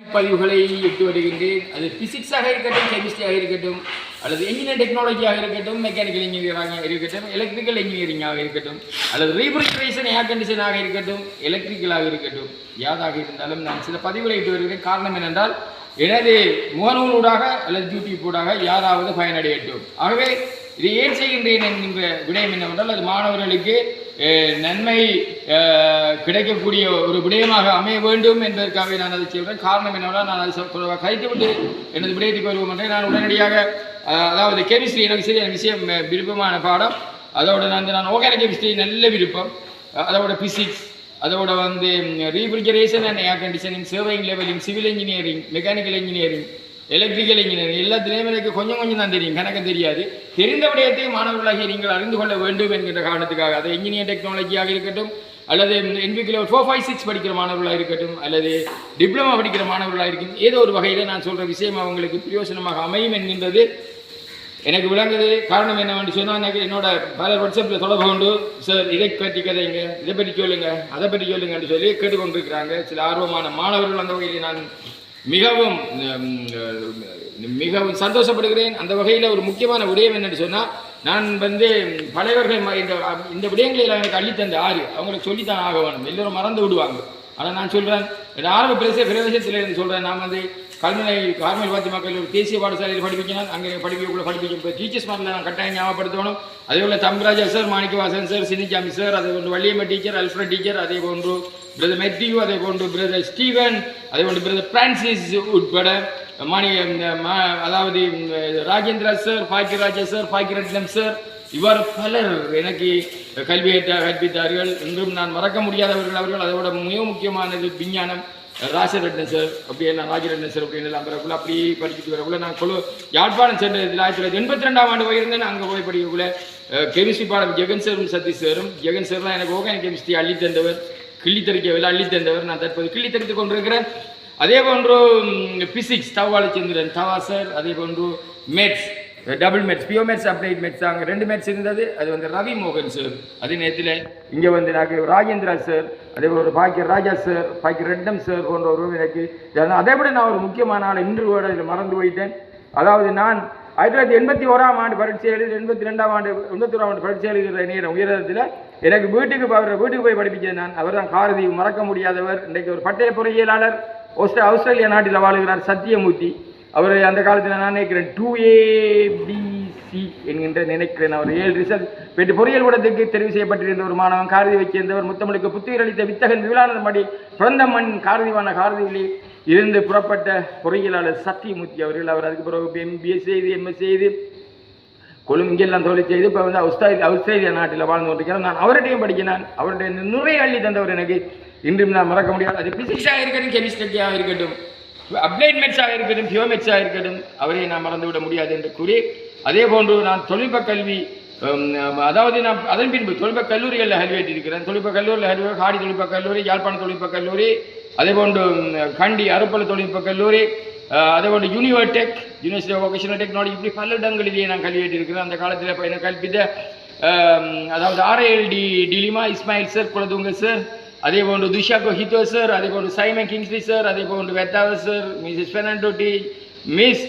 பதிவுகளை இட்டு வருகின்றேன். அது பிசிக்ஸாக இருக்கட்டும், கெமிஸ்ட்ரியாக இருக்கட்டும், அல்லது என்ஜினியர் டெக்னாலஜியாக இருக்கட்டும், மெக்கானிக்கல் இன்ஜினியராக இருக்கட்டும், எலக்ட்ரிக்கல் இன்ஜினியரிங்காக இருக்கட்டும், அல்லது ரீஃப்ரிஜரேஷன் ஏர் கண்டிஷனாக இருக்கட்டும், எலக்ட்ரிக்கலாக இருக்கட்டும், யாதாக இருந்தாலும் நான் சில பதிவுகளை இட்டு வருகிறேன். காரணம் என்னென்றால் எனது முகநூலூடாக அல்லது யூடியூப்பூடாக யாராவது பயனடையட்டும். ஆகவே இதை ஏன் செய்கின்றேன் என்கின்ற விடயம் என்னவென்றால் அது மாணவர்களுக்கு நன்மை கிடைக்கக்கூடிய ஒரு விடயமாக அமைய வேண்டும் என்பதற்காக நான் அதை செய்கிறேன். காரணம் என்னவென்றால் நான் அதை கைத்துவிட்டு எனது விடயத்துக்கு வருவோம் என்றே நான் உடனடியாக அதாவது கெமிஸ்ட்ரி எனக்கு சரி விஷயம் விருப்பமான பாடம். அதோட நான் ஆர்கானிக் கெமிஸ்ட்ரி நல்ல விருப்பம். அதோட பிசிக்ஸ், அதோட refrigeration and air conditioning, surveying leveling, civil engineering, mechanical engineering, electrical engineering எல்லாத்திலையும் எனக்கு கொஞ்சம் கொஞ்சம் தான் தெரியும், கணக்கு தெரியாது. தெரிந்த விடயத்தை மாணவர்களாகி நீங்கள் அறிந்து கொள்ள வேண்டும் என்கின்ற காரணத்துக்காக அது இன்ஜினியர் டெக்னாலஜியாக இருக்கட்டும், அல்லது NVQ 456 படிக்கிற மாணவர்களாக இருக்கட்டும், அல்லது டிப்ளமா படிக்கிற மாணவர்களாக இருக்கும், ஏதோ ஒரு வகையில் நான் சொல்கிற விஷயம் அவங்களுக்கு பிரயோசனமாக அமையும் என்கின்றது எனக்கு விளங்குது. காரணம் என்னவென்று சொன்னால் எனக்கு என்னோட பல வாட்ஸ்அப்பில் தொடர்பு கொண்டு சார் இதை பற்றி கதைங்க, இதை பற்றி சொல்லுங்க, அதை பற்றி சொல்லுங்கன்னு சொல்லி கேட்டுக்கொண்டிருக்கிறாங்க சில ஆர்வமான மாணவர்கள். அந்த வகையில் நான் மிகவும் மிகவும் சந்தோஷப்படுகிறேன். அந்த வகையில் ஒரு முக்கியமான விடயம் என்னென்னு சொன்னால் நான் பழையவர்கள் இந்த விடயங்களை எனக்கு அள்ளித்தந்த அவங்களுக்கு சொல்லித்தான் ஆக வேணும். எல்லோரும் மறந்து விடுவாங்க. ஆனால் நான் சொல்கிறேன், ஆரம்ப பிரவேசத்தில் இருந்து சொல்கிறேன். நான் கல்முனை கார்மல் பாத்திமா கல்லூரி தேசிய பாடசாலையில் படிப்பிக்கணும். அங்கே படிப்பிக்கும் டீச்சர்ஸ் மாதிரி நான் கட்டாயம் ஞாபகப்படுத்தணும். அதே போல் தம்பராஜா சார், மாணிக்கவாசன் சார், சினிச்சாமி சார், அதே போன்று வள்ளியம்மை டீச்சர், அல்ஃப்ரட் டீச்சர், அதே போன்று பிரதர் மெத்யூ, அதே போன்று பிரதர் ஸ்டீவன், அதே போன்று பிரதர் பிரான்சிஸ் உட்பட அதாவது Rajendra sir, Bakkiyaraja sir, Bakkiyaratnam sir, இவ்வாறு பலர் எனக்கு கற்பித்தார்கள். இன்றும் நான் மறக்க முடியாதவர்கள் அவர்கள். அதோட மிக முக்கியமானது விஞ்ஞானம், ராஜரட்னம் சார், அப்படியே நான் ராஜரட்னம் சார் அப்படின்னு எல்லாம் வரக்குள்ள அப்படி படிச்சுட்டு வரக்குள்ள நான் யாழ்ப்பாணம் சென்ற 1982ஆம் ஆண்டு போயிருந்தேன். அங்கே போய் படிக்கக்குள்ள கெமிஸ்ட்ரி பாடம் ஜெகன் சாரும் சதீஷ் சாரும். ஜெகன் சார் தான் எனக்கு ஆர்கானிக் கெமிஸ்ட்ரி அள்ளித்தந்தவர், கிள்ளித்தறிக்கவில்லை அள்ளித்தந்தவர். நான் தற்போது கிள்ளித்தறித்து கொண்டிருக்கிறேன். அதே போன்று பிசிக்ஸ் தவாலச்சந்திரன் தவா சார், அதே போன்று maths double maths, Pio maths, applied maths, அங்கே 2 மேத்ஸ் இருந்தது. அது ரவி மோகன் சார். அதே நேரத்தில் இங்கே எனக்கு ராஜேந்திரா சார், அதே போல் பாக்கிய ராஜா சார், பாக்கிய ரெட்டம் சார் போன்றவரும் எனக்கு. அதை விட நான் ஒரு முக்கியமான ஆள் இன்று கூட இதில் மறந்து போயிட்டேன். அதாவது நான் 1981ஆம் ஆண்டு பரீட்சை எழுதி 82ஆம் ஆண்டு 91ஆம் ஆண்டு பரீட்சை எழுதுகிற நேரம் உயரத்தில் எனக்கு வீட்டுக்கு போய் படிப்பிச்சேன். நான் அவர் தான் காரதி, மறக்க முடியாதவர். இன்றைக்கு ஒரு பட்டய பொறியியலாளர், ஆஸ்திரேலியா நாட்டில் வாழுகிறார், சத்தியமூர்த்தி. அவர் அந்த காலத்தில் நான் நினைக்கிறேன் 2ABC என்கின்ற நினைக்கிறேன். அவர் 7 ரிசல்ட் பெற்று பொறியியல் கூடத்துக்கு தெரிவு செய்யப்பட்டிருந்த ஒரு மாணவன், காரதி வைச்சிருந்தவர். முத்தமிழுக்கு புத்துயிர் அளித்த வித்தகன் விழானந்த மடி பிறந்த மண் காரதிவான காரதியிலே இருந்து புறப்பட்ட பொறியியலாளர் சத்தியமூர்த்தி அவர்கள். அவர் அதுக்கு பிறகு MBA செய்து MS செய்து இங்கெல்லாம் தொழில் செய்து இப்போ ஆஸ்திரேலியா நாட்டில் வாழ்ந்து கொண்டிருக்கிறேன். நான் அவர்கிட்டையும் படிக்கிறேன். அவருடைய நிறைய அள்ளி தந்தவர் எனக்கு இன்றும் நான் மறக்க முடியாது. அது பிசிக்ஸாக இருக்கட்டும், கெமிஸ்ட்ரியாக இருக்கட்டும், அப்ளைட் மேத்ஸாக இருக்கட்டும், பியோ மேத்ஸாக இருக்கட்டும், அவரை நான் மறந்துவிட முடியாது என்று கூறி, அதே போன்று நான் தொழில்நுட்ப கல்வி, அதாவது நான் அதன் பின்பு தொழில்நுட்ப கல்லூரிகளில் கல்வியேற்றிருக்கிறேன். தொழில்நுட்ப கல்லூரியில் ஹாடி தொழில்நுட்ப கல்லூரி, யாழ்ப்பாணம் தொழில்நுட்ப கல்லூரி, அதே போன்று கண்டி அருப்பல தொழில்நுட்ப கல்லூரி, அதே போன்று யூனிவர்டெக், யூனிவர்சிட்டி ஆஃப் வொகேஷனல் டெக்னாலஜி, இப்படி பல இடங்களிலேயே நான் கல்வியேற்றிருக்கிறேன். அந்த காலத்தில் இப்போ எனக்கு கற்பித்த அதாவது RILD Delima Ismail sir, Kulatunga sir, அதே போன்று துஷா கோஹிதோ சார், அதே போன்று சைமன் கிங்ஸ்லி சார், அதே போன்று Weththawa sir, Mrs Fernando D miss,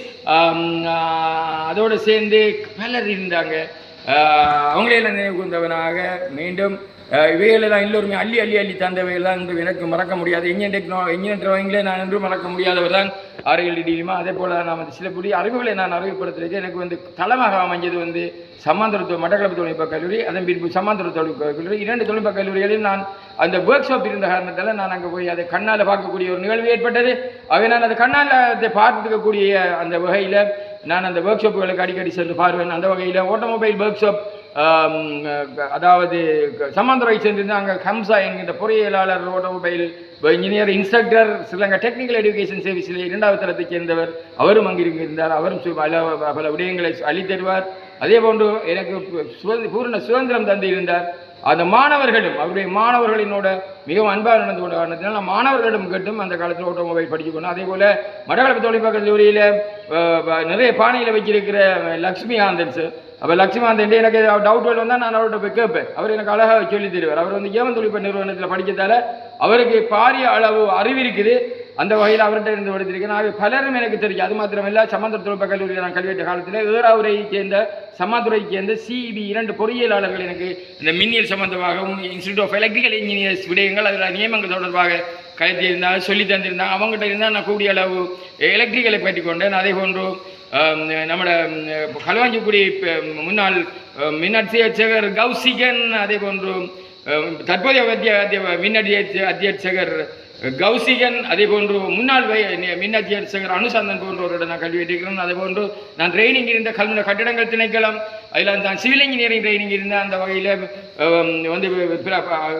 அதோடு சேர்ந்து பலர் இருந்தாங்க. அவங்களெல்லாம் நினைவு கூர்ந்தவனாக மீண்டும் இவைகளெல்லாம் எல்லோருமே அள்ளி தந்தவைகள்லாம் என்று எனக்கு மறக்க முடியாது. இன்ஜினியர் டிராயிங்கில் நான் என்றும் மறக்க முடியாதவர் தான் RILD டிலிமா. அதே போல் நான் சில புதிய அறிவுகளை நான் அறிவுப்படுத்துறது எனக்கு தளமாக அமைஞ்சது சமாந்தர மட்டக்களப்பு தொழில்நுட்ப கல்லூரி, அதன் பின்பு சமாந்தர தொழில்நுட்ப கல்லூரி. 2 தொழில்நுட்ப கல்லூரிகளில் நான் அந்த ஒர்க் ஷாப் இருந்த காரணத்தால் நான் அங்கே போய் அதை கண்ணால் பார்க்கக்கூடிய ஒரு நிகழ்வு ஏற்பட்டது. அவை நான் அதை கண்ணால் அதை பார்த்துக்கக்கூடிய அந்த வகையில் நான் அந்த ஒர்க் ஷாப்புகளுக்கு அடிக்கடி சென்று பார்வேன். அந்த வகையில் ஆட்டோமொபைல் ஒர்க் ஷாப், அதாவது சமாந்தரை சேர்ந்திருந்தால் அங்கே ஹம்சா என்கின்ற பொறியியலாளர், automobile engineer instructor, Sri Lanka technical education சர்வீஸில் 2வது தரத்தைச் சேர்ந்தவர். அவரும் அங்கே இருந்தார். அவரும் பல விடயங்களை அளித்தருவார். அதே போன்று எனக்கு பூர்ண சுதந்திரம் தந்து இருந்தார். அந்த மாணவர்களும் அவருடைய மாணவர்களினோட மிகவும் அன்பாக நடந்து கொண்ட காரணத்தினால மாணவர்களிடம் கேட்டும் அந்த காலத்தில் ஆட்டோமொபைல் படிச்சுக்கணும். அதே போல் மட்டக்களப்பு தொழில்நுட்ப கல்லூரியில் நிறைய பானையில் வச்சிருக்கிற லக்ஷ்மிகாந்தன் சார். அப்போ லக்ஷ்மிகாந்தன் எனக்கு டவுட் வந்தால் நான் அவர்கிட்ட போய் கேட்பேன். அவர் எனக்கு அழகாக சொல்லி தருவார். அவர் ஏவன் தொழில்நுட்ப நிறுவனத்தில் படித்ததால் அவருக்கு பாரிய அளவு அறிவு இருக்குது. அந்த வகையில் அவர்கிட்ட இருந்து படித்திருக்கேன். பலரும் எனக்கு தெரியும். அது மாத்திரமல்ல, சமாந்தர தொழில்நுட்ப கல்லூரியில் நான் கல்வியேற்ற காலத்தில் ஏறாவுரையைச் சேர்ந்த சமாந்துறையைச் சேர்ந்த சிபி 2 பொறியியலாளர்கள் எனக்கு இந்த மின்னியல் சம்பந்தமாகவும் இன்ஸ்டியூட் ஆஃப் எலக்ட்ரிக்கல் இன்ஜினியர்ஸ் விடயங்கள் அதில் நியமங்கள் தொடர்பாக கழித்திருந்தால் சொல்லி தந்திருந்தாங்க. அவங்ககிட்ட இருந்தால் நான் கூடிய அளவு எலக்ட்ரிக்கலை பற்றி கொண்டேன். அதே போன்று நம்மட களுவாஞ்சிக்குடி முன்னாள் மின்னட்சியர் கௌசிகன், அதே போன்று தற்போதைய மின்னட்சியர் கௌசிகன், அதே போன்று முன்னாள் மின்னட்சியர் அனுசந்தன் போன்றவரோட நான் கல்வி பெற்றிருக்கிறேன். அதே போன்று நான் ட்ரைனிங் இருந்த கட்டிடங்கள் திணைக்களம், அதில் நான் சிவில் இன்ஜினியரிங் ட்ரைனிங் இருந்தேன். அந்த வகையில் வந்து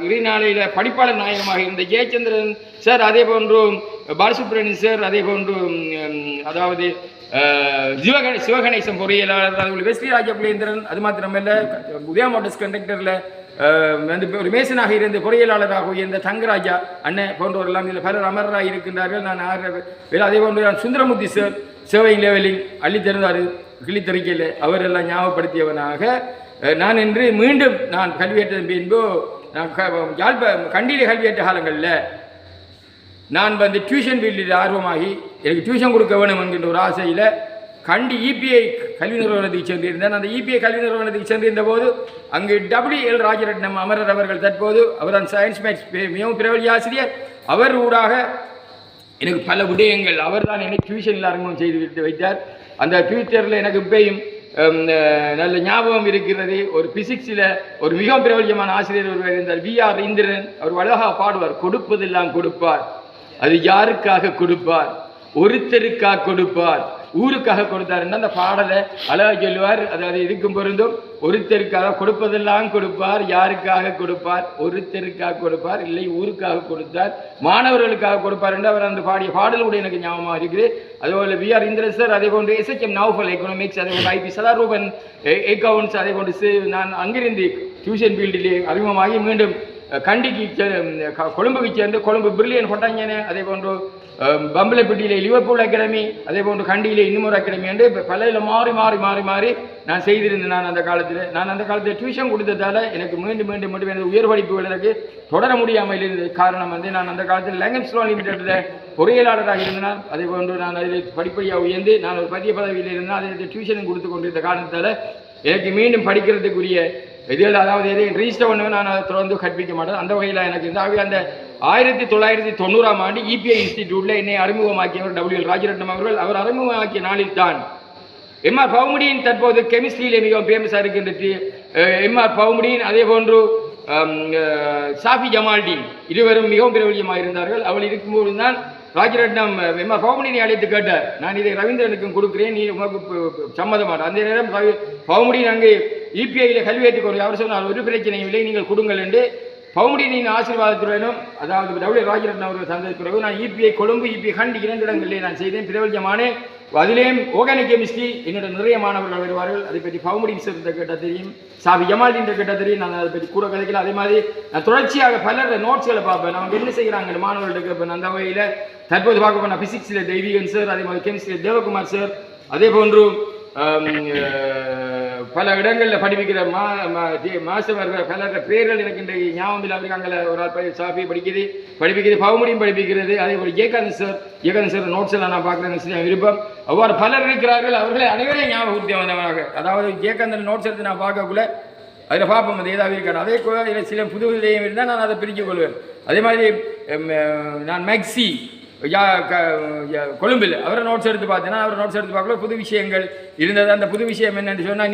இறுதிநாளையில் படிப்பாளர் நாயகமாக இருந்த ஜெயச்சந்திரன் சார், அதே போன்று பாலசுப்ரமணியன் சார், அதே போன்று அதாவது சிவகணேசன் பொறியியலாளர் வெஸ்லி ராஜபுலேந்திரன், அது மாத்திரமல்ல உதயா மோட்டர்ஸ் கண்டக்டரில் வந்து ஒரு மேசனாக இருந்து பொறியியலாளராக உயர்ந்த தங்கராஜா அண்ணன் போன்றவரெல்லாம் இதில் பலர் அமரராக இருக்கின்றார்கள். நான் அதே போன்று நான் சுந்தரமூர்த்தி சார் சேவை லெவலில் அள்ளித்திருந்தார் கிளித்தறிக்கையில் அவரெல்லாம் ஞாபகப்படுத்தியவனாக நான் இன்று மீண்டும் நான் கல்வியேற்ற பின்பு நான் கண்டியில் கல்வியேற்ற காலங்களில் நான் வந்து டியூஷன் ஃபீல்டில் ஆர்வமாகி எனக்கு டியூஷன் கொடுக்க வேணும் என்கின்ற ஒரு ஆசையில் கண்டி இபிஐ கல்வி நிறுவனத்துக்கு சென்றிருந்தேன். அந்த இபிஐ கல்வி நிறுவனத்துக்கு சென்றிருந்த போது அங்கு WL ராஜரட்னம் அமரர் அவர்கள், தற்போது அவர் அந்த சயின்ஸ் மேத்ஸ் மிகவும் பிரபலிய ஆசிரியர், அவர் ஊடாக எனக்கு பல விடயங்கள் அவர் தான் எனக்கு டியூஷனில் அறிமுகம் செய்து விட்டு வைத்தார். அந்த ஃபியூச்சரில் எனக்கு இப்பயும் நல்ல ஞாபகம் இருக்கிறது. ஒரு பிசிக்ஸில் ஒரு மிகவும் பிரபலியமான ஆசிரியர் ஒருவர் இருந்தார், VR இந்திரன். அவர் அழகாக பாடுவார், கொடுப்பதெல்லாம் கொடுப்பார், அது யாருக்காக கொடுப்பார், ஒருத்தருக்காக கொடுப்பார், ஊருக்காக கொடுத்தாருன்னா அந்த பாடலை அழகாக சொல்லுவார். அது இருக்கும் பொருந்தும், ஒருத்தருக்காக கொடுப்பதெல்லாம் கொடுப்பார், யாருக்காக கொடுப்பார், ஒருத்தருக்காக கொடுப்பார், இல்லை ஊருக்காக கொடுத்தார், மாணவர்களுக்காக கொடுப்பார் என்று அவர் அந்த பாடிய பாடலோடு எனக்கு ஞாபகமாக இருக்குது. அதேபோல் VR இந்திரன் சார், அதே போன்று SHM நௌஃபல் எக்கனாமிக்ஸ், அதே போன்று IP சதாரூபன் அக்கவுண்ட்ஸ், அதே போன்று நான் அங்கிருந்து டியூஷன் ஃபீல்டிலே அறிமுகமாகி மீண்டும் கண்டிக்கு கொழும்புக்கு சேர்ந்து கொழும்பு பிரில்லியன் கொட்டாஞ்சேனே, அதே போன்று பம்பலப்பட்டியிலே லிவர்பூல் அகாடமி, அதே போன்று கண்டியிலே இன்னொரு அகாடமி என்று பல மாறி மாறி மாறி மாறி நான் செய்திருந்தேன். நான் அந்த காலத்தில் டியூஷன் கொடுத்ததால் எனக்கு மீண்டும் மீண்டும் மீண்டும் எனது உயர் படிப்புகள் எனக்கு தொடர முடியாமல் இருந்தது. காரணம் வந்து நான் அந்த காலத்தில் லேங்கன்ஸ்லோ லிமிடெட்டில் பொறியியலாளராக இருந்தேன். அதே போன்று நான் அதில் படிப்படியாக உயர்ந்து நான் ஒரு பதிய பதவியில் இருந்தேன். அதை டியூஷனும் கொடுத்து கொண்டிருந்த காரணத்தால் எனக்கு மீண்டும் படிக்கிறதுக்குரிய இதில் அதாவது எதையும் ரிஜிஸ்டர் பண்ணுவேன், நான் அதை தொடர்ந்து கற்பிக்க மாட்டேன். அந்த வகையில் எனக்கு இந்த அந்த 1990ஆம் ஆண்டு EPI இன்ஸ்டிடியூட்டில் என்னை அறிமுகமாக்கியவர் WL ராஜரட்னம் அவர்கள். அவர் அறிமுகமாக்கிய நாளில் தான் MR பவுமுடியின் தற்போது கெமிஸ்ட்ரியிலே மிகவும் ஃபேமஸாக இருக்கின்றது MR பவுமுடியின், அதே போன்று சாஃபி ஜமால்டீன், இருவரும் மிகவும் பிரபலியமாக இருந்தார்கள். அவள் இருக்கும்போது தான் ராஜரட்னம் MR பவுமுடியை அழைத்து கேட்டார், நான் இதை ரவீந்திரனுக்கும் கொடுக்குறேன், நீ உங்களுக்கு சம்மதமாட்டார். அந்த நேரம் பவுமுடியின் அங்கே EPIயில் கல்வியேற்றுக் கொண்டு அவர் சொன்னால் ஒரு பிரச்சனையும் இல்லை, நீங்கள் கொடுங்கள் என்று பவுமுடியின் ஆசீர்வாதத்துடனும், அதாவது WL ராஜரட்னம் அவர்கள் தந்தது பிறகு நான் EPI கொழும்பு, EPI கண்டி 2 இடங்களிலே நான் செய்தேன். பிரபலியமான அதிலேயும் ஆர்கானிக் கெமிஸ்ட்ரி என்னோட நிறைய மாணவர்கள் வருவார்கள். அதை பற்றி பவுமுடியின் சார் கேட்டால் தெரியும், சாஃபி ஜமால்டீன் கேட்டால் தெரியும். நான் அதை பற்றி கூட கதைக்கல. அதே மாதிரி நான் தொடர்ச்சியாக பலர் நோட்ஸ்களை பார்ப்பேன், அவங்க என்ன செய்கிறாங்க மாணவர்களுக்கு கேட்பேன். அந்த வகையில் தற்போது பார்க்க போனால் பிசிக்ஸில் தெய்வீகன் சார், அதே மாதிரி கெமிஸ்ட்ரியில் தேவகுமார் சார், அதே போன்று பல இடங்களில் படிப்பிக்கிற மாஸ்டர் பல பேர்கள் எனக்கு இன்றைக்கு ஞாபகம் இல்லை. அவருக்கு ஒரு ஆள் சாஃபி படிப்பிக்கிறது, பவுமுடியும் படிப்பிக்கிறது. அதே போல் ஏகானந்த் சார் நோட்ஸ் எல்லாம் நான் பார்க்குறேன் விருப்பம். அவ்வாறு பலர் இருக்கிறார்கள். அவர்களை அனைவரையும் ஞாபகமாக, அதாவது ஏகாந்தன் நோட்ஸ் எடுத்து நான் பார்க்கக்குள்ள அதில் பார்ப்போம் அது ஏதாவது இருக்காது. அதே கூட இதில் சில புது விதயம் இருந்தால் நான் அதை பிரித்துக் கொள்வேன். அதே மாதிரி நான் மேக்ஸி கொழும்பில் அவரை நோட்ஸ் எடுத்து பார்த்தேன்னா அவர் நோட்ஸ் எடுத்து பார்க்கல புது விஷயங்கள் இருந்தது. அந்த புது விஷயம் என்னென்னு சொன்னால்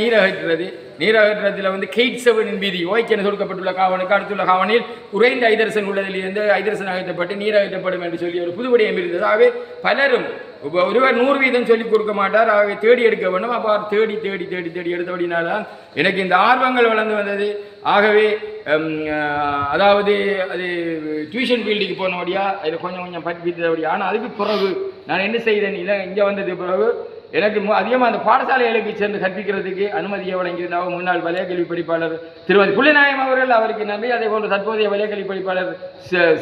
நீரகற்றத்தில் வந்து K7 வீதி ஓய்க்கென கொடுக்கப்பட்டுள்ள காவனுக்கு அடுத்துள்ள காவனில் குறைந்த ஐதரசன் உள்ளதிலிருந்து ஐதரசன் அகற்றப்பட்டு நீர் அகற்றப்படும் என்று சொல்லி ஒரு புதுவிடயம் இருந்தது. ஆகவே பலரும் ஒருவர் 100 வீதம் சொல்லிக் கொடுக்க மாட்டார், ஆகவே தேடி எடுக்க வேண்டும். அப்போ தேடி தேடி தேடி தேடி எடுத்தபடினால்தான் எனக்கு இந்த ஆர்வங்கள் வளர்ந்து வந்தது. ஆகவே அதாவது அது டியூஷன் ஃபீல்டுக்கு போனபடியா அதில் கொஞ்சம் படிப்பித்தபடியா. ஆனால் அதுக்கு பிறகு நான் என்ன செய்தேன் இல்லை, இங்கே வந்தது பிறகு எனக்கு அதிகமாக அந்த பாடசாலைகளுக்கு சென்று கற்பிக்கிறதுக்கு அனுமதியை வழங்கியிருந்தாங்க முன்னாள் வலயக்கல்வி படிப்பாளர் திருமதி புள்ளிநாயம் அவர்கள், அவருக்கு நன்றி. அதே போன்று தற்போதைய வலயக்கல்வி படிப்பாளர்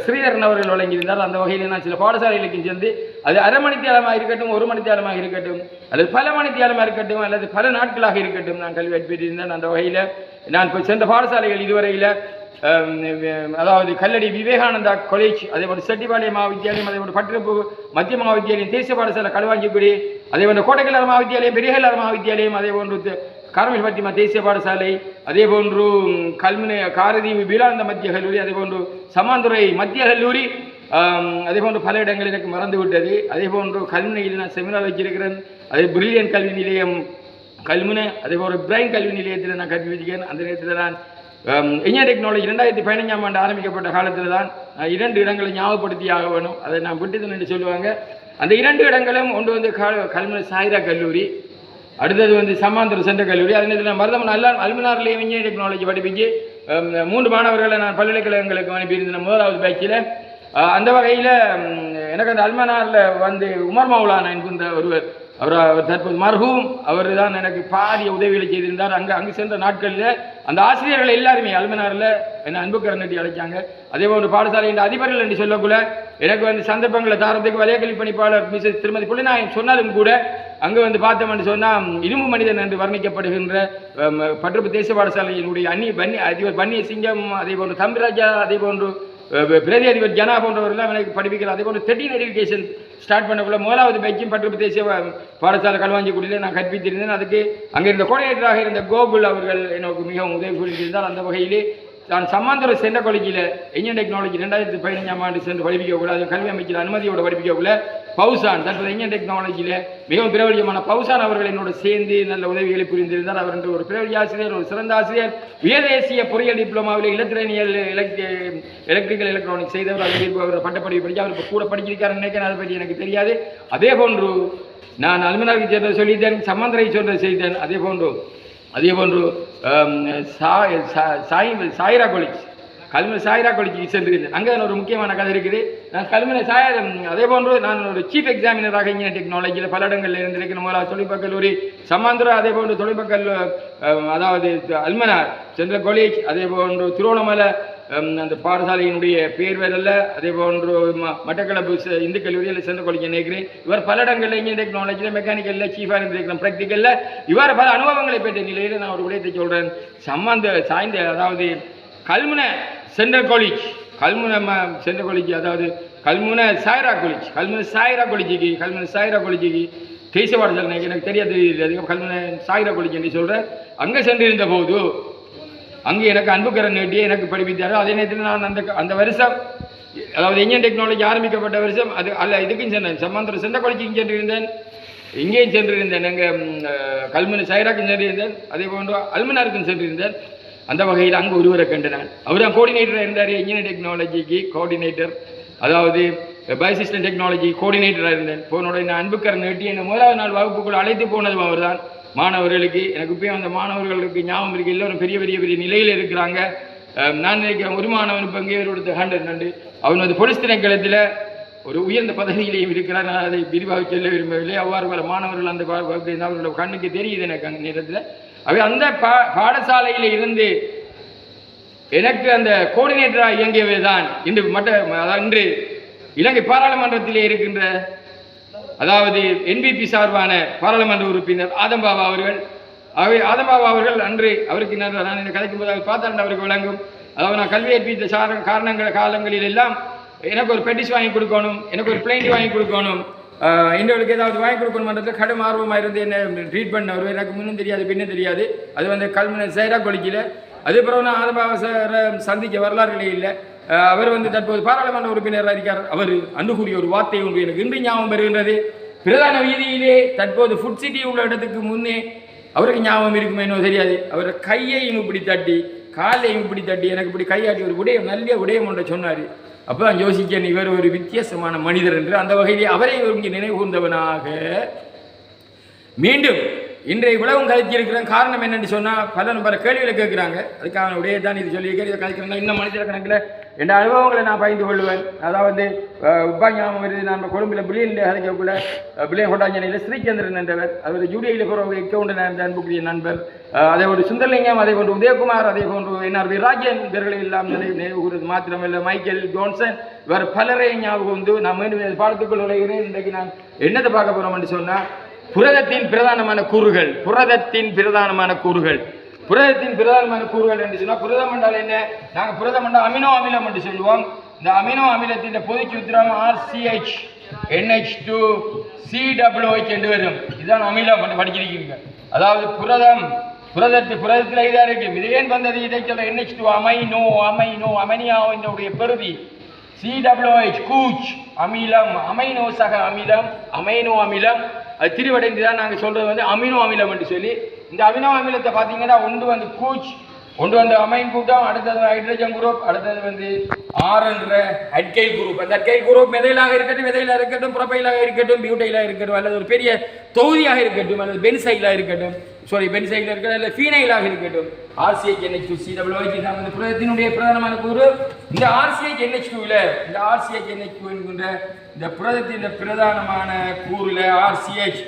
ஸ்ரீதரன் அவர்கள் வழங்கியிருந்தார். அந்த வகையில் நான் சில பாடசாலைகளுக்கு சென்று அது அரை மணித்தியாலமாக இருக்கட்டும், 1 மணித்தியாலமாக இருக்கட்டும், அல்லது பல மணித்தியாலமாக இருக்கட்டும், அல்லது பல நாட்களாக இருக்கட்டும், நான் கல்வி கற்பித்திருந்தேன். அந்த வகையில் நான் சென்ற பாடசாலைகள் இதுவரையில் அதாவது கல்லடி விவேகானந்தா காலேஜ், அதே போன்று செட்டிபாளையம் மகாவித்தியாலயம், அதே போன்று பட்டிருப்பு மத்திய மகாவித்தியாலயம், தேசிய பாடசாலை களுவாஞ்சிக்குடி, அதே போன்று கோட்டைக்கல்லார் மகாவித்தியாலயம், பெரியகல்லார் மகாவித்தியாலயம், அதே போன்று காரமேல்பட்டிமா தேசிய பாடசாலை, அதே போன்று கல்முனை காரதீவு வீலானந்த மத்திய கல்லூரி, அதே போன்று சமாந்துறை மத்திய கல்லூரி, அதே போன்று பல இடங்கள் எனக்கு மறந்து விட்டது. அதே போன்று கல்முனையில் நான் செமினார் வச்சிருக்கிறேன். அதே பிரில்லியன் கல்வி நிலையம் கல்முனை, அதே போன்று பிரைன் கல்வி நிலையத்தில் நான் கல்வி வச்சிருக்கேன். அந்த நேரத்தில் நான் இன்ஜினியர் டெக்னாலஜி 2015ஆம் ஆண்டு ஆரம்பிக்கப்பட்ட காலத்தில் தான் 2 இடங்களை ஞாபகப்படுத்தி ஆக வேணும். அதை நான் விட்டுதன் என்று சொல்லுவாங்க. அந்த 2 இடங்களும் ஒன்று வந்து கல்முனை சாயிரா கல்லூரி, அடுத்தது வந்து சம்மாந்தூர் சென்ற கல்லூரி. அதே நேரத்தில் மருதமன் அல்மனாரில் இன்ஜினியர் டெக்னாலஜி படிப்பிச்சு 3 மாணவர்களை நான் பல்கலைக்கழகங்களுக்கு அனுப்பியிருந்தேன் முதலாவது பேட்சில். அந்த வகையில் எனக்கு அந்த அல்மனாரில் வந்து உமர் மௌலானா என்கின்ற ஒருவர், அவர் தற்போது மர்ஹூம், அவர் தான் எனக்கு பாரிய உதவிகளை செய்திருந்தார். அங்கு சென்ற நாட்களில் அந்த ஆசிரியர்கள் எல்லாருமே அல்மனாரில் என்னை அன்புக்கரன் நட்டி அழைச்சாங்க. அதே போன்று பாடசாலையின் அதிபர்கள் என்று சொல்லக்குள்ள எனக்கு வந்து சந்தர்ப்பங்களை தாரத்துக்கு வலயக்கல்வி பணிப்பாளர் மிஸ் திருமதி புள்ளிநாயகம் சொன்னாலும் கூட அங்கே வந்து பார்த்தோம்னு சொன்னால் இரும்பு மனிதன் என்று வர்ணிக்கப்படுகின்ற பட்டிருப்பு தேசிய பாடசாலையினுடைய அதிபர் பன்னிய சிங்கம், அதே போன்று தம்பிராஜா, அதே போன்று பிரதி அதிபர் ஜனா போன்றவர்கள் எனக்கு படிப்பிக்கிறார். அதே போன்று 13 எடுக்கேஷன் ஸ்டார்ட் பண்ணக்குள்ள முதலாவது பயிற்சியும் பட்டிருப்பு தேசிய பாடசாலை களுவாஞ்சிக்குடியில் நான் கற்பித்திருந்தேன். அதுக்கு அங்கே இருந்த கோஆர்டினேட்டராக இருந்த கோகுல் அவர்கள் எனக்கு மிகவும் உதவி புரிந்திருந்தார். அந்த வகையிலே நான் சம்மாந்துறை சென்ற காலேஜில் இன்ஜினியர் டெக்னாலஜி 2015ஆம் ஆண்டு சென்று படிப்பிக்கக்கூடாது, கல்வி அமைச்சர் அனுமதியோடு படிப்பிக்கக்குள்ள பவுசான், தற்போது இன்ஜினியர் டெக்னாலஜியில் மிகவும் பிரபலியமான பவுசான் அவர்கள் என்னோட சேர்ந்து நல்ல உதவிகளை புரிந்திருந்தார். அவர் என்று ஒரு பிரபலிய ஆசிரியர், ஒரு சிறந்த ஆசிரியர், உயர்தேசிய பொறியியல் டிப்ளமாவில் இலத்திரனியல் எலக்ட்ரிக்கல் எலக்ட்ரானிக்ஸ் செய்தவர். அவர் பட்டப்படிப்பு படித்து அவர் கூட படிச்சிருக்காரு நினைக்கிறேன், அதை பற்றி எனக்கு தெரியாது. அதே போன்று நான் அல்மனாருக்கு சேர்ந்த சொல்லித்தேன், சம்மந்தரை சொல்றது செய்தேன். அதே போன்று சாயிரா காலேஜ், கல்முனை சாயிரா காலேஜுக்கு சென்றிருந்தேன். அங்கே ஒரு முக்கியமான கதை இருக்குது. நான் கல்முனை அதே போன்று நான் ஒரு சீஃப் எக்ஸாமினராக இன்ஜினியர் டெக்னாலஜியில் பல இடங்களில் இருந்திருக்கேன். முதலாவது தொழில்நுட்ப கல்லூரி சம்மாந்துறை, அதே போன்று தொழில்நுட்ப அதாவது அல்மனார் சென்ட்ரல் காலேஜ், அதே போன்று திருவண்ணாமலை அந்த பாடசாலையினுடைய பேர் வேறல்ல, அதே போன்று மட்டக்களப்பு இந்து கல்லூரியில் சென்ற காலேஜ் நினைக்கிறேன். இவர் பல இடங்களில் இன்ஜினியர் டெக்னாலஜியில் மெக்கானிக்கலில் சீஃபாக இருந்திருக்கிறேன், ப்ராக்டிக்கலில். இவர் பல அனுபவங்களை பெற்ற நிலையில் நான் ஒரு விடயத்தை சொல்கிறேன். சாய்ந்த அதாவது Kalmunai central college, Kalmunai central college, அதாவது கல்முனை சாயிரா காலேஜுக்கு தேசிய பாடசாலை எனக்கு தெரியாது, கல்முனை சாயிரா காலேஜ் என்று சொல்கிறேன். அங்கே சென்றிருந்த போது அங்கே எனக்கு அன்புக்கரன் நீட்டியே எனக்கு படிப்பித்தார். அதே நேரத்தில் நான் அந்த வருஷம், அதாவது இன்ஜினியர் டெக்னாலஜி ஆரம்பிக்கப்பட்ட வருஷம் அது இதுக்கும் சென்றேன். சம்மாந்துறை சென்ற காலேஜுக்கும் சென்றிருந்தேன், இங்கேயும் சென்றிருந்தேன். எங்கள் கல்முனை சாயிராக்கும் சென்றிருந்தேன், அதே போன்று அல்மனாருக்கும் சென்றிருந்தேன். அந்த வகையில் அங்கே ஒருவரை கண்டு நான், அவர் தான் கோஆர்டினேட்டராக இருந்தார் இன்ஜினியர் டெக்னாலஜிக்கு கோஆர்டினேட்டர், அதாவது பயோசிஸ்டம் டெக்னாலஜி கோஆர்டினேட்டராக இருந்தேன். போனோட நான் அன்புக்கரன் நீட்டி என்னை முதலாவது நாள் வகுப்புக்குள் அழைத்து போனதும் அவர் தான். மாணவர்களுக்கு எனக்கு இப்போயும் அந்த மாணவர்களுக்கு ஞாபகம் இருக்குது, எல்லோரும் பெரிய பெரிய பெரிய நிலையில் இருக்கிறாங்க. நான் நினைக்கிறேன் ஒரு மாணவன் இப்போ அங்கே ஒரு 100 அவன் வந்து பொலிஸ் திணைக்களத்தில் ஒரு உயர்ந்த பதவியிலையும் இருக்கிறார். நான் அதை விரிவாக சொல்ல விரும்பவில்லை. அவ்வாறு பல மாணவர்கள் அந்த அவர்களோட கண்ணுக்கு தெரியுது எனக்கு அந்த நேரத்தில். அவை அந்த பாடசாலையில் இருந்து எனக்கு அந்த கோஆர்டினேட்டராக இயங்கியவை தான் இன்று இலங்கை பாராளுமன்றத்திலே இருக்கின்ற, அதாவது என்பிபி சார்பான பாராளுமன்ற உறுப்பினர் ஆதம்பாபா அவர்கள். ஆதம்பாபா அவர்கள் அன்று அவருக்கு நான் இந்த கதைக்கும் போது பார்த்தாண்டு அவருக்கு விளங்கும். அதாவது நான் கல்வி ஏற்பீத்த காலங்களில் எல்லாம் எனக்கு ஒரு பெட்டிஸ் வாங்கி கொடுக்கணும், எனக்கு ஒரு பிளைண்ட் வாங்கி கொடுக்கணும், எங்களுக்கு ஏதாவது வாங்கி கொடுக்கணும்ன்றது கடும் ஆர்வமாக இருந்து என்ன ட்ரீட் பண்ணவர். எனக்கு முன்னும் தெரியாது பின்னும் தெரியாது. அது வந்து கல்முனை சைரா காலேஜில். அதே பிறகு நான் ஆதம்பாபா சாரை சந்திக்க வரலாறுகளே இல்லை. அவர் வந்து தற்போது பாராளுமன்ற உறுப்பினராக இருக்கார். அவர் அன்புக்குரிய ஒரு வார்த்தை ஒன்று எனக்கு இன்று ஞாபகம் வருகின்றது. பிரதான வீதியிலே தற்போது ஃபுட் சிட்டி உள்ள இடத்துக்கு முன்னே அவருக்கு ஞாபகம் இருக்குமே என்னோ தெரியாது, அவர் கையையும் இப்படி தட்டி காலையும் இப்படி தட்டி எனக்கு இப்படி கையாட்டி ஒரு விடயம் நல்ல விடயம் ஒன்றை சொன்னார். அப்போ தான் யோசிக்கேன், இவர் ஒரு வித்தியாசமான மனிதர் என்று. அந்த வகையிலே அவரை இங்கே நினைவு கூர்ந்தவனாக மீண்டும் இன்றைய இவ்வளவும் கழிச்சிருக்கிறேன். காரணம் என்னென்னு சொன்னால் பல கேள்விகளை கேட்குறாங்க. அதுக்கான உடைய தான் இது சொல்லியிருக்கேன். இதை கழிக்கிறேன்னா இன்னும் மனிதர் கணக்கில் என் அனுபவங்களை நான் பகிர்ந்து கொள்வேன். அதாவது உப்பா ஞாபகம் வருது, நான் கொழும்பில் பிள்ளையில் கதைக்கக்குள்ள பிள்ளையன் கொண்டாஞ்சனையில் ஸ்ரீச்சந்திரன் என்றவர், அவர் யூடிஐயில் போகிற எக்கவுண்ட் அன்புக்குரிய நண்பர். அதே போன்று சுந்தரலிங்கம், அதே போன்று உதயகுமார், அதே போன்று என்ஆர் விராஜன், இவர்களை எல்லாம் நினைவு கூறுவது மாத்திரமில்லை மைக்கேல் ஜோன்சன், இவர் பலரை ஞாபகம் வந்து நான் மீண்டும் பாடத்துக்குள் நுழைகிறேன். இன்றைக்கு நான் என்னத்தை பார்க்க போகிறோம் என்று சொன்னால் புரதத்தின் பிரதானமான கூறுகள். புரதத்தின் பிரதானமான கூறுகள் என்று சொன்னால் புரதம் என்றால் என்ன? நாங்கள் புரதம் என்றால் அமினோ அமிலம் என்று சொல்லுவோம். இந்த அமினோ அமிலத்தின் பொதுச் சூத்திரம் RCH NH2 COOH என்று வரும். இதுதான் அமிலம் என்று படிச்சிருக்கீங்க. அதாவது புரதத்தில் இதாக இருக்கு. இது ஏன் வந்தது? இதை சொல்ல NH2 அமனியாவுடைய பெருதி, COOH கூச் அமிலம், அமைனோ சக அமிலம், அமைனோ அமிலம். அது திரிவடைந்து தான் நாங்கள் சொல்றது வந்து அமினோ அமிலம் என்று சொல்லி. இந்த அமினோ அமிலத்தை பார்த்தீங்கன்னா ஒன்று வந்து கூச், ஒன்று வந்து அமைன் கூட்டம், அடுத்தது ஹைட்ரஜன் குரூப், அடுத்தது வந்து ஆர் என்ற அட்கைல் குரூப். அந்த அட்கைல் குரூப் மெதைலாக இருக்கட்டும், புறப்பையிலாக இருக்கட்டும், பியூட்டைலாக இருக்கட்டும், அல்லது ஒரு பெரிய தொகுதியாக இருக்கட்டும், அல்லது பென்சைலாக இருக்கட்டும், பென்சைலாக இருக்கட்டும், அல்லது ஃபீனைலாக இருக்கட்டும், RCH NH2 COOH தான் இந்த புரதத்தினுடைய பிரதானமான கூறு. இந்த RCH NH2ல இந்த RCH NH2 என்கின்ற இந்த புரதத்தின் பிரதானமான கூறுல RCH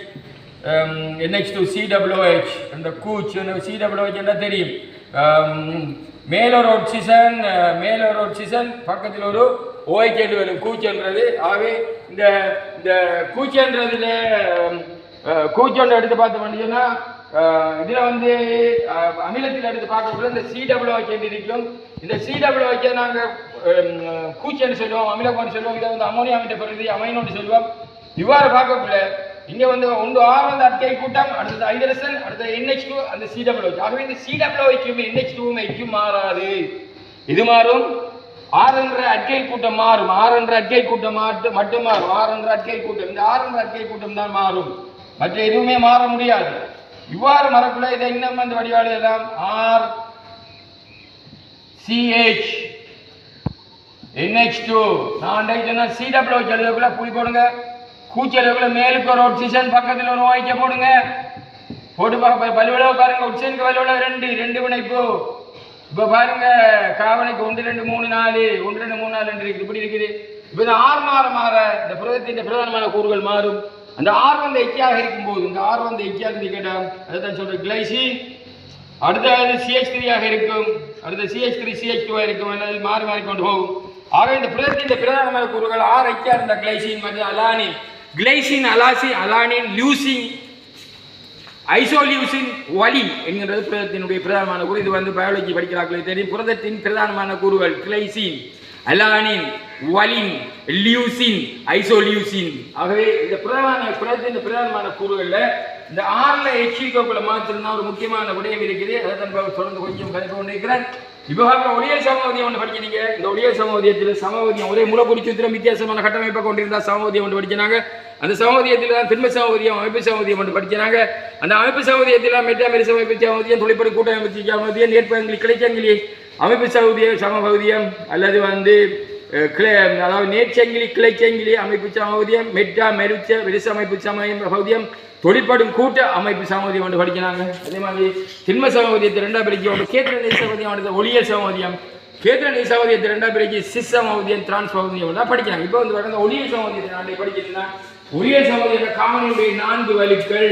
NH2 COOH அந்த கூச் COOH என்ன தெரியும்? மேலொரு ஆக்சிஜன் பக்கத்தில் ஒரு OH என்று வரும் கூச்சென்றது. ஆகவே இந்த கூச்சென்றதுல கூச்சொன்று எடுத்து பார்த்தோம்னா இதில் வந்து அமிலத்தில் எடுத்து பார்க்கக்கூட இந்த COOH என்று இருக்கும். இந்த COOH நாங்கள் கூச்சென்று சொல்லுவோம், அமிலம்னு சொல்லுவோம். இதை வந்து அமோனியாவிட்ட பகுதி அமைனோன்னு சொல்லுவோம். இவ்வாறு பார்க்கக்குள்ள இங்கே வந்து ஒன்று ஆர் வந்து அட்கைல் கூட்டம், அடுத்தது ஹைட்ரஜன், அடுத்தது NH2, அந்த COOH. ஆகவே இந்த COOHக்கும் NH2க்கும் மாறாது. இது மாறும். ஆர் என்ற அட்கைல் கூட்டம் மாறும். ஆர் என்ற அட்கைல் கூட்டம் மட்டும் மாறும். ஆர் என்ற அட்கைல் கூட்டம், இந்த ஆர் என்ற அட்கைல் கூட்டம் தான் மாறும். மற்ற எதுவுமே மாற முடியாது. இவ்வாறு மரக்குள்ள இதை இன்னும் வந்து வடிவாளெல்லாம் RCH NH2 நான் COOH எழுதக்குள்ள புளி போடுங்க. கூச்சலுக்குள்ள மேலுக்கு ஒரு ஆக்சிஜன், பக்கத்தில் ஒரு OH போடுங்க. போட்டு பல்லுவளவு பாருங்க. ஆக்சிஜனுக்கு வலுவளவு 2 பிணைப்பு. இப்போ பாருங்க காவனைக்கு 1 2 3 4 1 2 3 4 இருக்குது. இப்படி இருக்குது. இப்போ இந்த ஆர் மாற இந்த புரதத்தின் பிரதானமான கூறுகள் மாறும். அந்த ஆர் வந்து எக்கியாக இருக்கும்போது, இந்த ஆர் வந்து எக்கியாக கேட்டால் அதுதான் சொல்ற கிளைசின், அடுத்தது CH3 இருக்கும், அடுத்த CH3 CH2 இருக்கும். அல்லது மாறி கொண்டு போகும். ஆக இந்த புரதத்தின் பிரதானமான கூறுகள் ஆர் எக்கியாக இருந்த கிளைசின் மற்றும் அலானின், கிளைசின் அலானின் லியூசின் ஐசோலியூசின் வலி என்கின்றது புரதத்தினுடைய பிரதானமான கூறு. இது வந்து பயாலஜி படிக்கிறார்கள் தெரியும். புரதத்தின் பிரதானமான கூறுகள் கிளைசின், அலானின், வலின், லியூசின், ஐசோலியூசின். ஆகவே இந்த புரதத்தின் பிரதானமான கூறுகள்ல இந்த ஆறுல எச்சிக்குள்ள மாத்திரம் ஒரு முக்கியமான விடயம் இருக்குது. அதை தான் தொடர்ந்து கொஞ்சம் கணிப்பு கொண்டிருக்கிறேன். இப்போ ஒளியல் சமவதியம் ஒன்று படிச்சீங்க. இந்த ஒளியல் சமவதியத்தில் சமவதியம் ஒரே மூலப்பொடி சூத்திரம் வித்தியாசமான கட்டமைப்பை கொண்டிருந்தா சமவதியம் ஒன்று படிச்சினாங்க. அந்த சமவதியத்தில் தான் திண்ம சமவதியம், அமைப்பு சமவதியம் ஒன்று படிச்சினாங்க. அந்த அமைப்பு சமவதியத்தில் மெட்டாமெரிஸ் அமைப்பு சமவதியம், தொழிற்படி கூட்டமைப்பு சமவதியம், நேர்ப்பங்கி கிளைச்சங்கிலி அமைப்பு சமவதியம், அல்லது வந்து அதாவது நேர்ச்சங்கிலி கிளைச்சங்கிலி அமைப்பு சமவதியம், மெட்டா மெரிச்ச விரிச அமைப்பு சமவதியம், தொழிற்படும் கூட்ட அமைப்பு சமவதியம் ஒன்று படிக்கிறாங்க. அதே மாதிரி திண்ம சமவதியத்தை 2ஆம் பிரிச்சு கேத்திர நீர் சமவதியம், ஒளியல் சமவதியம், கேத்திர நீர் சமவதியத்தை 2ஆம் பிரிச்சு சிஸ் சமவதியம், டிரான்ஸ் சமவதியம் தான் படிக்கிறாங்க. இப்போ வந்து பாருங்க ஒளியல் சமவதியத்தை நான் படிக்கிறேன்னா ஒளியல் சமவதியம் காவனுடைய 4 வழுக்கள்,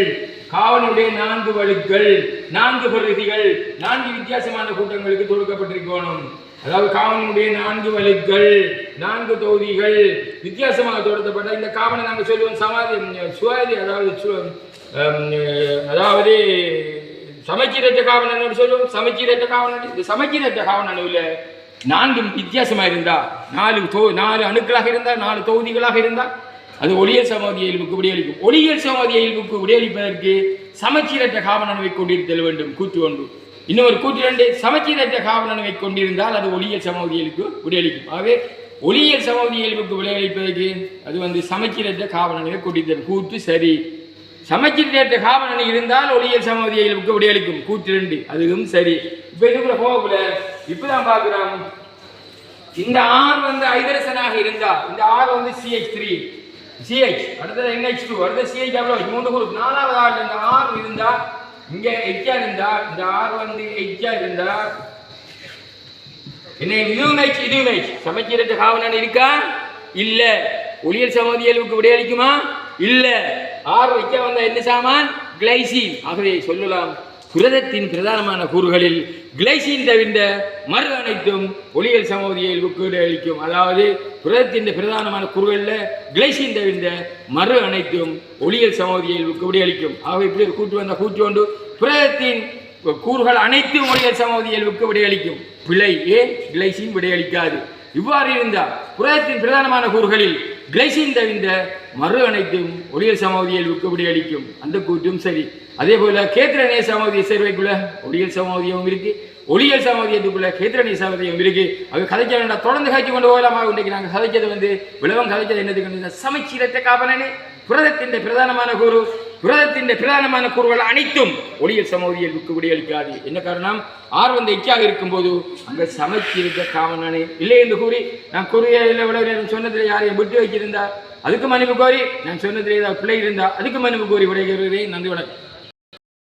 4 பகுதிகள் 4 வித்தியாசமான கூட்டங்களுக்கு தொடுக்கப்பட்டிருக்கணும். அதாவது காவனுடைய 4 வழுக்கள் 4 தொகுதிகள் வித்தியாசமாக தொடுக்கப்பட்ட இந்த காவனை நாங்கள் சொல்லுவோம் சுவாதி, அதாவது சமச்சீரற்ற காவலன் சொல்லுவோம். சமச்சீரற்ற காவலன், இந்த சமச்சீரற்ற காவலனில் 4 வித்தியாசமாக இருந்தால், 4 அணுக்களாக இருந்தால், 4 தொகுதிகளாக இருந்தால் அது ஒளியல் சமவதிய இயல்புக்கு விடையளிக்கும். ஒளியல் சமவதிய இயல்புக்கு விடையளிப்பதற்கு சமச்சீரற்ற காவலனுவை கொண்டிருத்தல் வேண்டும் கூற்று ஒன்று. இன்னொரு கூற்று 2, சமச்சீரற்ற காவலனுவை கொண்டிருந்தால் அது ஒளியல் சமவதிய இயல்புக்கு விடையளிக்கும். ஆகவே ஒளியல் சமவதிய இயல்புக்கு விடையளிப்பதற்கு அது வந்து சமச்சீரற்ற காவலனுவை கொண்டிருத்தல் கூற்று சரி. சமச்சீரற்ற காவலன் இருந்தால் ஒளியல் சமவதிய இயல்புக்கு விடையளிக்கும் கூற்று 2, அதுவும் சரி. இப்போ இதுக்குள்ள போகல இப்பதான் பார்க்கிறோம். இந்த ஆர் வந்து ஹைட்ரஜனாக இருந்தா, இந்த ஆர் வந்து CH3 CH, அடுத்தது NH2, அடுத்தது CH, 3 குரூப். 4வது ஆர் இந்த ஆர் இருந்தா, இங்க எச்சா இருந்தா, இந்த ஆர் வந்து எச்சா இருந்தா என்ன இதுவும் சமச்சீரற்ற காவலன் இருக்கா? இல்ல. ஒளியல் சமவதிய இயல்புக்கு விடையளிக்குமா? இல்ல. ஆர் எச்சா வந்தா என்ன சாமான்? கிளைசின். ஆகவே சொல்லலாம் புரதத்தின் பிரதானமான கூறுகளில் கிளைசின் தவிர்ந்த மறு அனைத்தும் ஒளியல் சமவதிய இயல்புக்கு விடையளிக்கும். அதாவது புரதத்தின் பிரதானமான கூறுகளில் கிளைசின் தவிர்ந்த மறு அனைத்தும் ஒளியல் சமவதிய இயல்புக்கு விடையளிக்கும். ஆகவே இப்படி ஒரு கூற்று வந்த கூற்று ஒன்று புரதத்தின் கூறுகள் அனைத்தும் ஒளியல் சமவெளி இயல்புக்கு விடையளிக்கும். பிழை ஏன் கிளைசின் விடையளிக்காது. இவ்வாறு இருந்தால் புரதத்தின் பிரதானமான கூறுகளில் கிளைசின் தவிர்ந்த மறு அனைத்தும் ஒளியல் சமவெளி இயல்புக்கு விடையளிக்கும். அந்த கூற்றும் சரி. அதே போல கேத்திரநேய சமவெளி சேர்வைக்குள்ள ஒளியல் சமவெளியும் இருக்கு, ஒளியல் சமவெளியத்துக்குள்ள கேத்திரநேய சமவெளியும் இருக்கு. அது கதைக்க வேண்டாம், தொடர்ந்து காய்ச்சி கொண்டு போகலாமா? இன்றைக்கு நாங்கள் கதைச்சது விளவம் கதைச்சது என்னதுக்கு சமச்சீரத்தை காப்பனே. புரதத்தின் பிரதானமான கூறு, புரதத்தின் பிரதானமான கூறுகள் அனைத்தும் ஒளியல் சமவெளி இயல்புக்கு விடையளிக்காது. என்ன காரணம்? ஆர்வந்த எச்சாக இருக்கும்போது அங்க சமச்சீரத்தை காவனானே இல்லை என்று கூறி நான் கூறிய இவ்வளவு நேரம் சொன்னதில் யாரையும் விட்டு வைக்கிருந்தா அதுக்கு மன்னிப்பு கோரி, நான் சொன்னதில் ஏதாவது பிள்ளை இருந்தா அதுக்கு மன்னிப்பு கோரி விடைகிறேன். நன்றி, வணக்கம்.